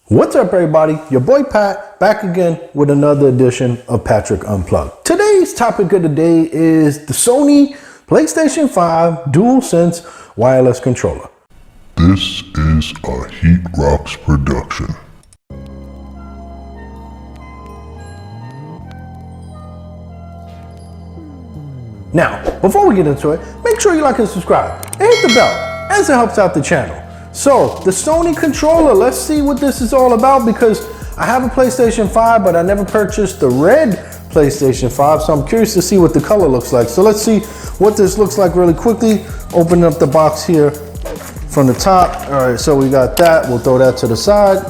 What's up, everybody? Your boy Pat back again with another edition of Patrick Unplugged. Today's topic of the day is the Sony PlayStation 5 DualSense wireless controller. This is a Heat Rocks production. Now, before we get into it, make sure you like and subscribe and hit the bell as it helps out the channel. So, the Sony controller, let's see what this is all about, because I have a PlayStation 5, but I never purchased the red PlayStation 5, so I'm curious to see what the color looks like. So let's see what this looks like really quickly. Open up the box here from the top. All right, so we got that. We'll throw that to the side.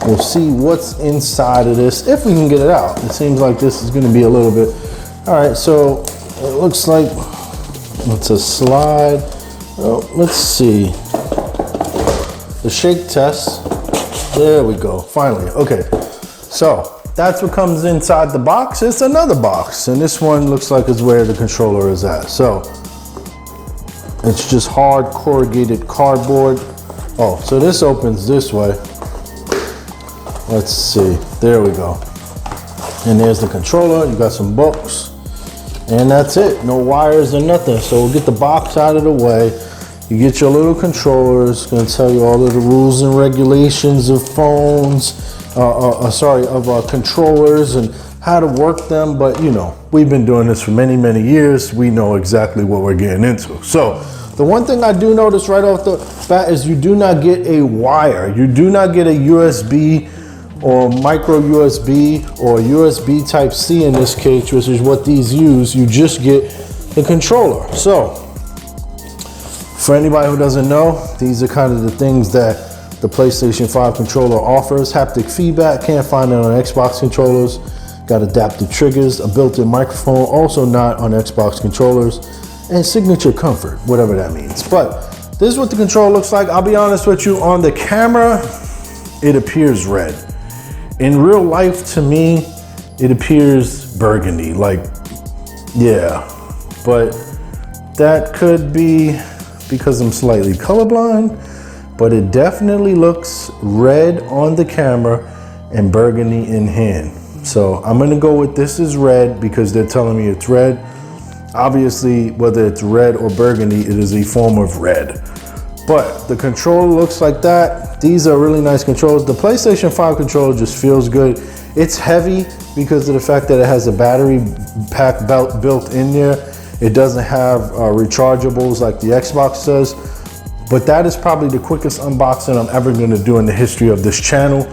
We'll see what's inside of this, if we can get it out. It seems like this is gonna be a little bit. All right, so it looks like it's a slide. Oh, let's see. The shake test. There we go, finally. Okay, so that's what comes inside the box. It's another box, and this one looks like it's where the controller is at. So it's just hard corrugated cardboard. Oh, so this opens this way. Let's see, there we go. And there's the controller. You got some books. And that's it, no wires or nothing. So we'll get the box out of the way. You get your little controller. It's gonna tell you all of the rules and regulations of phones, of controllers and how to work them. But you know, we've been doing this for many, many years. We know exactly what we're getting into. So the one thing I do notice right off the bat is you do not get a wire. You do not get a USB or micro USB or USB type C in this case, which is what these use. You just get the controller. So for anybody who doesn't know, these are kind of the things that the PlayStation 5 controller offers. Haptic feedback, can't find it on Xbox controllers. Got adaptive triggers, a built-in microphone, also not on Xbox controllers, and signature comfort, whatever that means. But this is what the controller looks like. I'll be honest with you, on the camera, it appears red. In real life, to me, it appears burgundy, like, yeah. But that could be because I'm slightly colorblind, but it definitely looks red on the camera and burgundy in hand. So I'm gonna go with this is red because they're telling me it's red. Obviously, whether it's red or burgundy, it is a form of red. But the controller looks like that. These are really nice controllers. The PlayStation 5 controller just feels good. It's heavy because of the fact that it has a battery pack built in there. It doesn't have rechargeables like the Xbox does. But that is probably the quickest unboxing I'm ever gonna do in the history of this channel,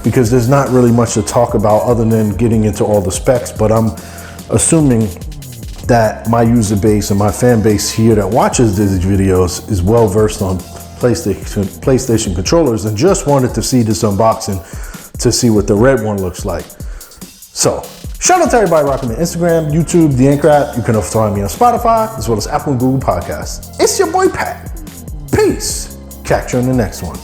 because there's not really much to talk about other than getting into all the specs. But I'm assuming that my user base and my fan base here that watches these videos is well versed on PlayStation controllers and just wanted to see this unboxing to see what the red one looks like. So shout out to everybody rocking me Instagram, YouTube, the Anchor app. You can also find me on Spotify as well as Apple and Google Podcasts. It's your boy Pat. Peace. Catch you on the next one.